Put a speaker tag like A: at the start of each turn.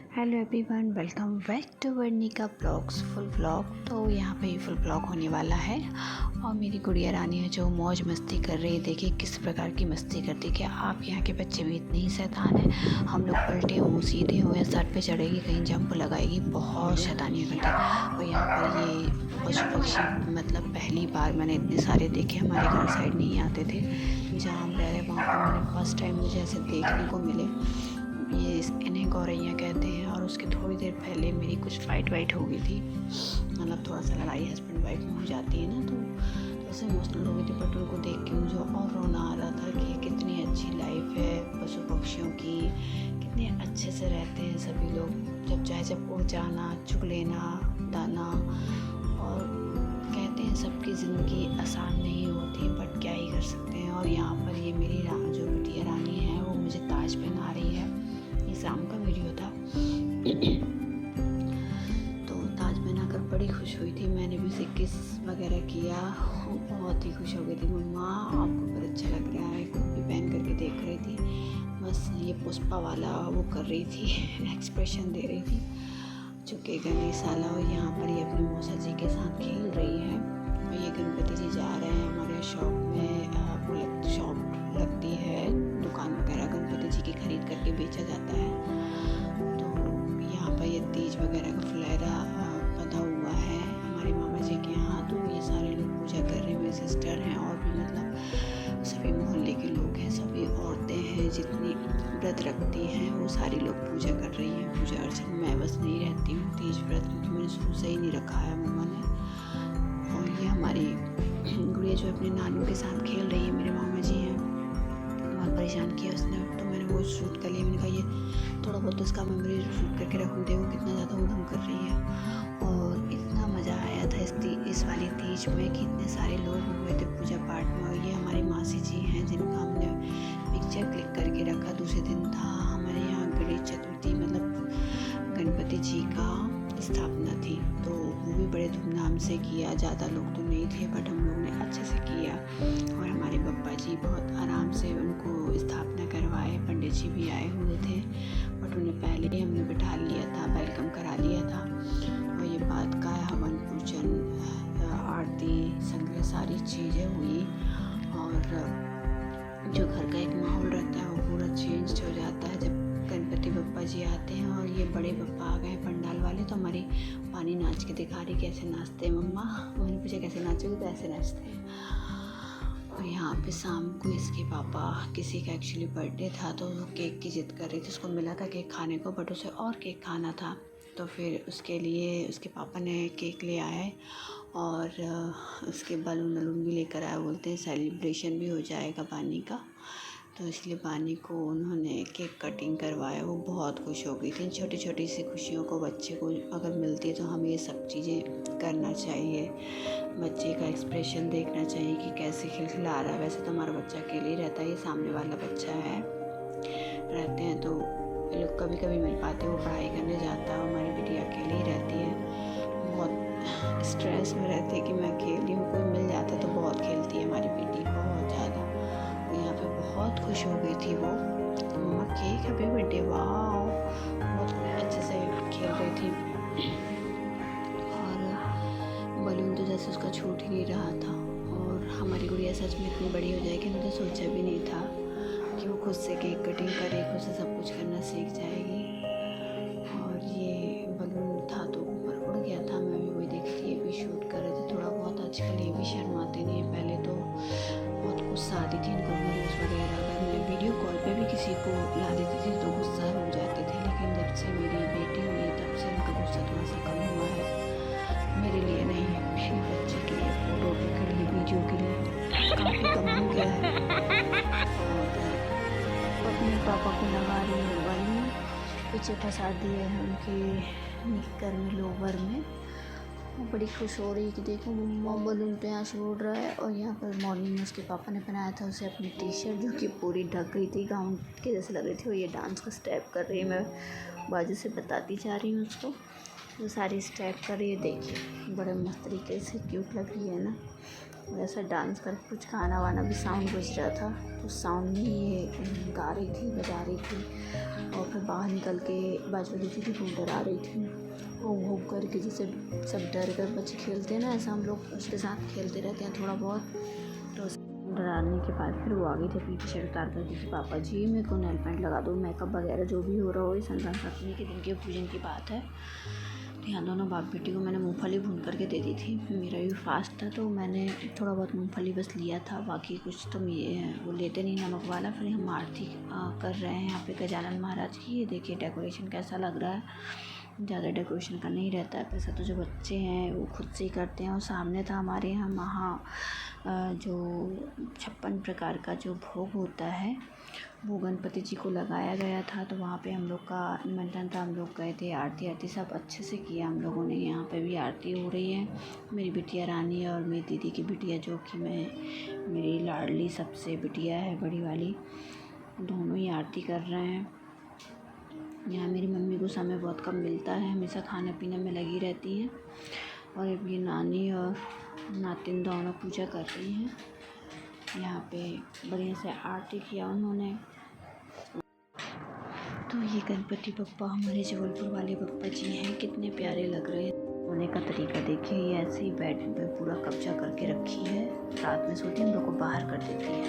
A: Hello everyone, welcome back to Varnika blogs full blog. तो यहाँ पे फुल ब्लॉग होने वाला है और मेरी गुड़िया रानी है जो मौज मस्ती कर रही है। देखिए किस प्रकार की मस्ती करती है। क्या आप यहाँ के बच्चे भी इतने ही शैतान हैं? हम लोग पलटे हों, सीधे हों या सर पे चढ़ेगी, कहीं जंप लगाएगी, बहुत शैतानियाँ करती है। और यहाँ पर ये पशु पक्षी मतलब पहली बार मैंने इतने सारे देखे। हमारे घर साइड नहीं आते थे, जहाँ हम रह रहे वहाँ पर मैंने फर्स्ट टाइम मुझे ऐसे देखने को मिले। ये इन्हें गौरैया कहते हैं। और उसके थोड़ी देर पहले मेरी कुछ फ़ाइट वाइट हो गई थी, मतलब थोड़ा सा लड़ाई हस्बैंड वाइफ में हो जाती है ना, तो ऐसे इमोशनल हो गई थी। बट उनको देख के मुझे और रोना आ रहा था कि कितनी अच्छी लाइफ है पशु पक्षियों की, कितने अच्छे से रहते हैं सभी लोग। जब चाहे जब उड़ जाना, चुग लेना दाना। और कहते हैं सबकी ज़िंदगी आसान नहीं होती, बट क्या ही कर सकते हैं। और यहाँ पर ये मेरी जो बिटिया रानी है वो मुझे ताज पहना रही है। ये शाम का वीडियो था। तो ताज पहनाकर बड़ी खुश हुई थी। मैंने भी उसे किस वगैरह किया, बहुत ही खुश हो गई थी। मम्मा आपको बहुत अच्छा लग रहा है, खुद भी पहन करके देख रही थी। बस ये पुष्पा वाला वो कर रही थी एक्सप्रेशन दे रही थी, झुकेगा नहीं साला। और यहाँ पर ये अपने मौसा जी के साथ खेल रही है। और ये गणपति जी जा रहे हैं हमारे शॉप में। शॉप लगती है, दुकान वगैरह गणपति जी की खरीद करके बेचा जाता है। तो यहाँ पर ये तीज वगैरह का फुलैरा बंधा हुआ है हमारे मामा जी के यहाँ। तो ये सारे लोग पूजा कर रहे हैं। मेरी सिस्टर हैं और भी मतलब सभी मोहल्ले के लोग हैं, सभी औरतें हैं जितनी व्रत रखती हैं वो सारी लोग पूजा कर रही हैं। पूजा अर्चना मैं बस नहीं रहती हूँ तीज व्रत, क्योंकि मैंने शुरू से ही नहीं रखा है मम्मा ने। और ये हमारी गुड़िया जो अपने नानू के साथ खेल रही है, मेरे मामा जी हैं, बहुत परेशान किया उसने। तो मैंने वो शूट कर लिया। मैंने कहा ये थोड़ा बहुत उसका मेमोरी शूट करके रखूँ। देखो कितना ज़्यादा उधम कर रही है। और इतना मज़ा आया था इस वाली तीज में कि इतने सारे लोग हुए थे पूजा पाठ में। और ये हमारी मासी जी हैं जिनका हमने पिक्चर क्लिक करके रखा। दूसरे दिन था हमारे यहाँ गणेश चतुर्थी, मतलब गणपति जी का स्थापना थी। तो वो भी बड़े धूमधाम से किया। ज़्यादा लोग तो नहीं थे बट हम लोग ने अच्छे से किया। और हमारे पप्पा जी बहुत आराम से उनको स्थापना करवाए। पंडित जी भी आए हुए थे बट उन्हें पहले ही हमने बिठा लिया था, वेलकम करा लिया था। और ये बात का हवन पूजन, आरती, संग्रह सारी चीज़ें हुई। और जो घर का एक माहौल रहता है वो पूरा चेंज हो जाता है जब गणपति बप्पा जी आते हैं। और ये बड़े बप्पा आ गए पंडाल वाले। तो हमारी पानी नाच के दिखा रही कैसे नाचते हैं मम्मा। मैंने पूछा कैसे नाचोगे, तो ऐसे नाचते हैं। और यहाँ पे शाम को इसके पापा, किसी का एक्चुअली बर्थडे था तो वो केक की जिद कर रही थी। उसको मिला था केक खाने को बट उसे और केक खाना था। तो फिर उसके लिए उसके पापा ने केक ले आए और उसके बलून वलून भी लेकर आए। बोलते हैं सेलिब्रेशन भी हो जाएगा पानी का। तो इसलिए पानी को उन्होंने केक कटिंग करवाया। वो बहुत खुश हो गई थी। छोटी छोटी सी खुशियों को बच्चे को अगर मिलती है तो हमें ये सब चीज़ें करना चाहिए। बच्चे का एक्सप्रेशन देखना चाहिए कि कैसे खिलखिला रहा है। वैसे तो हमारा बच्चा अकेले ही रहता है, ये सामने वाला बच्चा है रहते हैं तो ये लोग कभी कभी मिल पाते हैं। वो पढ़ाई करने जाता है, हमारी बेटी अकेली ही रहती है। बहुत स्ट्रेस में रहती है कि मैं अकेली हूँ, कोई मिल जाता है तो बहुत खेलती है हमारी बेटी, बहुत ज़्यादा। यहाँ पे बहुत खुश हो गई थी वो। मम्मा केक हैप्पी बर्थडे, वाह, बहुत अच्छे से खेल रही थी। और बलून तो जैसे उसका छूट ही नहीं रहा था। और हमारी गुड़िया सच में इतनी बड़ी हो जाएगी, मुझे सोचा भी नहीं था कि वो खुद से केक कटिंग करे, खुद से सब कुछ करना सीख जाएगी। और ये बलून था तो ऊपर उड़ गया था, मैं भी वही देखी थी। ये भी शूट कर रहे थे थोड़ा बहुत। आजकल ये भी शर्माते नहीं है, पहले तो बहुत गुस्सा आती थी इनको वीडियोज़ वगैरह। अगर मैं वीडियो कॉल पे भी किसी को ला देती थी तो गुस्सा हो जाते थे। लेकिन जब से मेरी बेटी हुई है तब से इनका गुस्सा थोड़ा सा कम हुआ है। मेरे लिए नहीं, मेरे बच्चे के लिए, फोटो के लिए, वीडियो के लिए काफ़ी कम हो गया है। और अपने पापा को लगा रही है मोबाइल, पीछे फंसा दिए हैं उनके निक्कर में, लोवर में। वो बड़ी खुश हो रही है कि देखो मम्मा बलून तो यहाँ से उड़ रहा है। और यहाँ पर मॉर्निंग में उसके पापा ने पहनाया था उसे अपनी टी शर्ट, जो कि पूरी ढक गई थी, गाउन के जैसे लग रही थी। और ये डांस का स्टेप कर रही है, मैं बाजू से बताती जा रही हूँ उसको। वो सारी स्टेप कर रही है, देखिए बड़े मस्त तरीके से, क्यूट लग रही है ना। वैसा डांस कर कुछ गाना वाना भी साउंड बज रहा था, तो साउंड में ये गा रही थी, बजा रही थी। और फिर बाहर निकल के बाजू वाली दीदी को डरा रही थी, वो करके, जैसे सब डर कर बच्चे खेलते हैं ना, ऐसा हम लोग उसके साथ खेलते रहते हैं थोड़ा बहुत। तो डराने के बाद फिर वो आ गई थी अपनी टी शर्ट उतार कर कि पापा जी मेरे को नेल पेंट लगा दो, मेकअप वगैरह जो भी हो रहा हो, संक्रांत सप्तमी के दिन के पूजन की बात है। तो यहाँ दोनों बाप बेटी को मैंने मूंगफली भून करके दे दी थी। मेरा भी फास्ट था तो मैंने थोड़ा बहुत मूंगफली बस लिया था, बाकी कुछ तो वो लेते नहीं नमक वाला। फिर हम आरती कर रहे हैं यहाँ पे गजानन महाराज की। ये देखिए डेकोरेशन कैसा लग रहा है। ज़्यादा डेकोरेशन का नहीं रहता है पैसा, तो जो बच्चे हैं वो खुद से ही करते हैं। और सामने था हमारे यहाँ जो 56 प्रकार का जो भोग होता है वो गणपति जी को लगाया गया था। तो वहाँ पे हम लोग का निमंत्रण था, हम लोग गए थे। आरती सब अच्छे से किया हम लोगों ने। यहाँ पे भी आरती हो रही है। मेरी बिटिया रानी और मेरी दीदी की बिटिया, जो कि मेरी लाडली सबसे बिटिया है बड़ी वाली, दोनों ही आरती कर रहे हैं। यहाँ मेरी मम्मी को समय बहुत कम मिलता है, हमेशा खाने पीने में लगी रहती हैं। और अब ये नानी और नातिन दोनों पूजा कर रही हैं। यहाँ पे बढ़िया से आरती किया उन्होंने। तो ये गणपति बप्पा हमारे जबलपुर वाले बप्पा जी हैं, कितने प्यारे लग रहे हैं। सोने का तरीका देखिए, ये ऐसे ही बेड पे पूरा कब्जा करके रखी है। रात में सोती है, हम लोग को बाहर कर देती है।